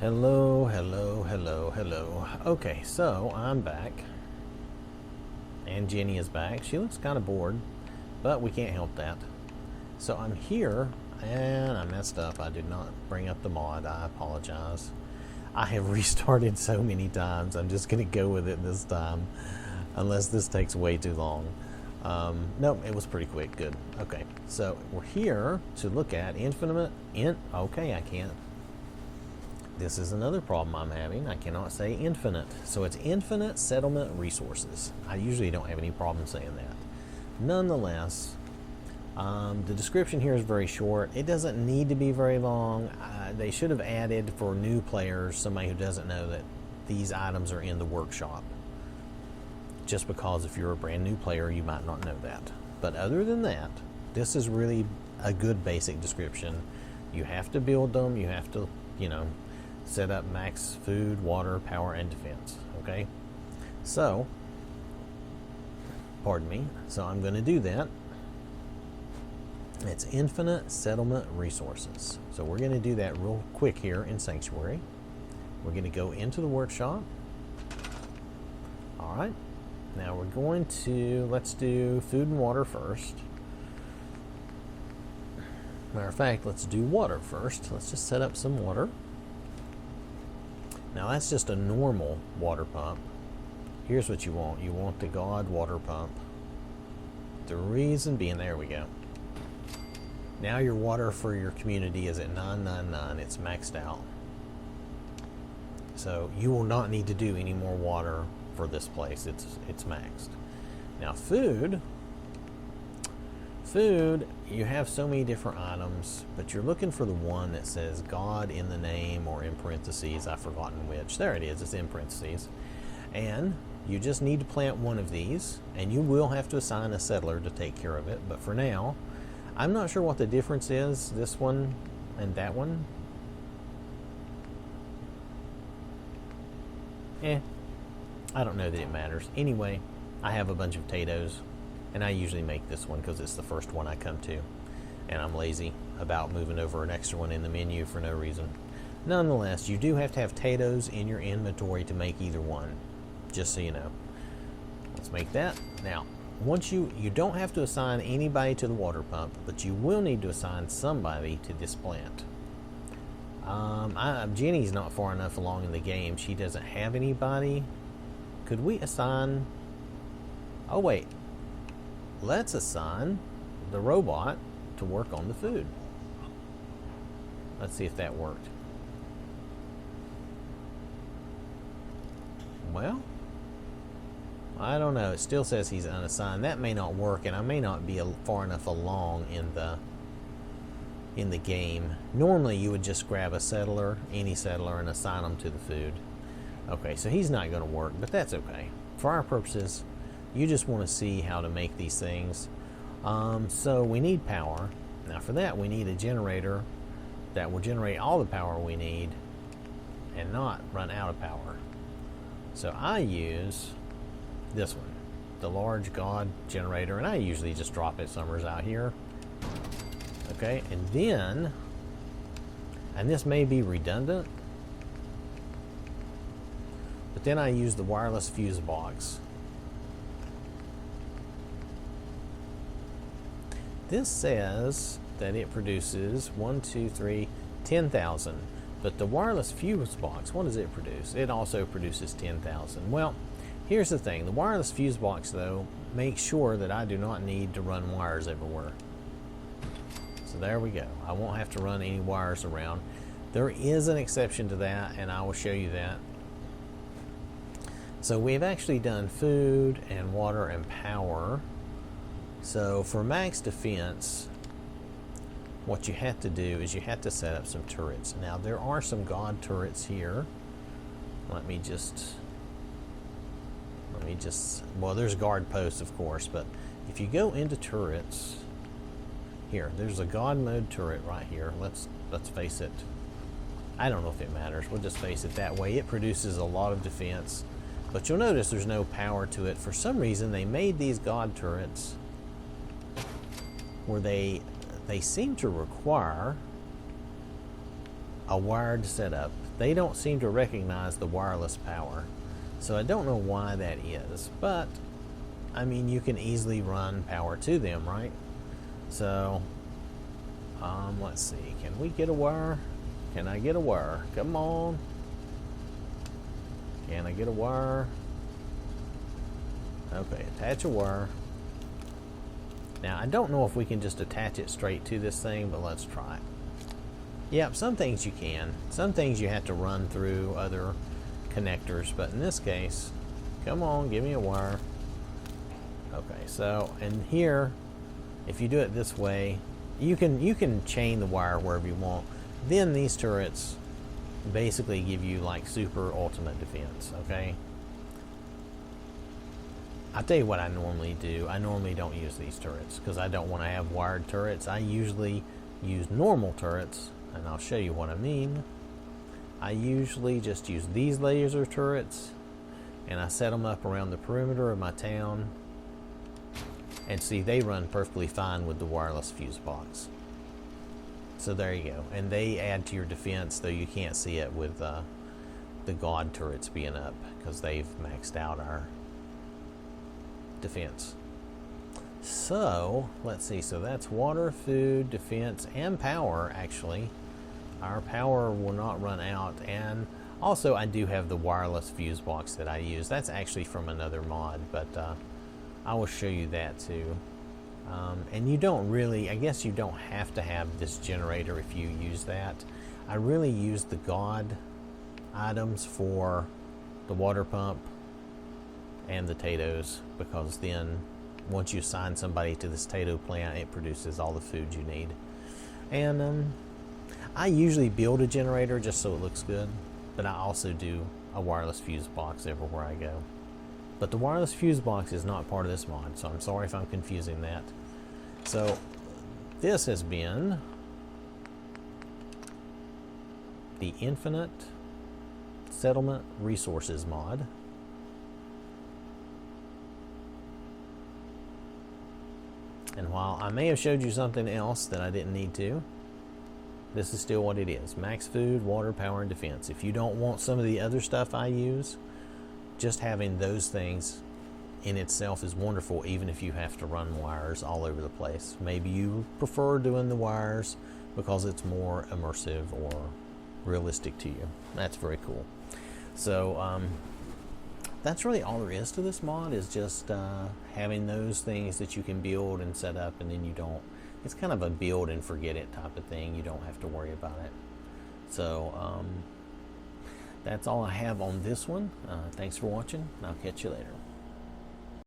Hello, hello, hello, hello. Okay, so I'm back. And Jenny is back. She looks kind of bored, but we can't help that. So I'm here, and I messed up. I did not bring up the mod. I apologize. I have restarted so many times. I'm just going to go with it this time, unless this takes way too long. Nope, it was pretty quick. Good. Okay, so we're here to look at okay, I can't. This is another problem I'm having. I cannot say infinite. So it's infinite settlement resources. I usually don't have any problem saying that. Nonetheless, the description here is very short. It doesn't need to be very long. They should have added for new players, somebody who doesn't know that these items are in the workshop. Just because if you're a brand new player, you might not know that. But other than that, this is really a good basic description. You have to build them. You have to, set up max food, water, power, and defense. Okay? So, pardon me. So I'm going to do that. It's infinite settlement resources. So we're going to do that real quick here in Sanctuary. We're going to go into the workshop. All right. Now we're going to, let's do food and water first. Matter of fact, let's do water first. Let's just set up some water. Now that's just a normal water pump. Here's what you want. You want the God water pump. The reason being, there we go. Now your water for your community is at 999. It's maxed out. So you will not need to do any more water for this place. It's maxed. Now food, you have so many different items, but you're looking for the one that says God in the name, or in parentheses, I've forgotten which. There it is, it's in parentheses. And you just need to plant one of these, and you will have to assign a settler to take care of it. But for now, I'm not sure what the difference is, this one and that one. I don't know that it matters. Anyway, I have a bunch of potatoes, and I usually make this one because it's the first one I come to, and I'm lazy about moving over an extra one in the menu for no reason. Nonetheless, you do have to have potatoes in your inventory to make either one, just so you know. Let's make that. Now, once you don't have to assign anybody to the water pump, but you will need to assign somebody to this plant. Jenny's not far enough along in the game. She doesn't have anybody. Could we assign... Oh, wait. Let's assign the robot to work on the food. Let's see if that worked. Well, I don't know. It still says he's unassigned. That may not work, and I may not be far enough along in the game. Normally, you would just grab a settler, any settler, and assign them to the food. Okay, so he's not going to work, but that's okay. For our purposes, you just want to see how to make these things. So we need power. Now for that, we need a generator that will generate all the power we need and not run out of power. So I use this one, the large God generator, and I usually just drop it somewhere out here. Okay, and then, and this may be redundant, but then I use the wireless fuse box. This says that it produces 10,000, but the wireless fuse box, what does it produce? It also produces 10,000. Well, here's the thing. The wireless fuse box, though, makes sure that I do not need to run wires everywhere. So there we go. I won't have to run any wires around. There is an exception to that, and I will show you that. So we've actually done food and water and power. So for max defense, what you have to do is you have to set up some turrets. Now there are some God turrets here. Let me just, well, there's guard posts, of course, but if you go into turrets, here, there's a God mode turret right here. Let's face it. I don't know if it matters. We'll just face it that way. It produces a lot of defense, but you'll notice there's no power to it. For some reason, they made these God turrets where they seem to require a wired setup. They don't seem to recognize the wireless power. So I don't know why that is, but I mean, you can easily run power to them, right? So, let's see, can we get a wire? Can I get a wire? Come on. Can I get a wire? Okay, attach a wire. Now, I don't know if we can just attach it straight to this thing, but let's try it. Yep, some things you can. Some things you have to run through other connectors, but in this case, come on, give me a wire. Okay, so, and here, if you do it this way, you can chain the wire wherever you want. Then these turrets basically give you like super ultimate defense, okay? I'll tell you what I normally do. I normally don't use these turrets because I don't want to have wired turrets. I usually use normal turrets, and I'll show you what I mean. I usually just use these laser turrets, and I set them up around the perimeter of my town. And see, they run perfectly fine with the wireless fuse box. So there you go. And they add to your defense, though you can't see it with the God turrets being up because they've maxed out our defense. So, let's see. So that's water, food, defense, and power, actually. Our power will not run out. And also, I do have the wireless fuse box that I use. That's actually from another mod, but I will show you that too. And you don't really, I guess you don't have to have this generator if you use that. I really use the God items for the water pump and the Tatos, because then once you assign somebody to this Tato plant, it produces all the food you need. And I usually build a generator just so it looks good, but I also do a wireless fuse box everywhere I go. But the wireless fuse box is not part of this mod, so I'm sorry if I'm confusing that. So this has been the Infinite Settlement Resources mod. And while I may have showed you something else that I didn't need to, this is still what it is. Max food, water, power, and defense. If you don't want some of the other stuff I use, just having those things in itself is wonderful, even if you have to run wires all over the place. Maybe you prefer doing the wires because it's more immersive or realistic to you. That's very cool. So that's really all there is to this mod, is just having those things that you can build and set up, and then you don't, it's kind of a build and forget it type of thing. You don't have to worry about it. So that's all I have on this one. Thanks for watching. I'll catch you later.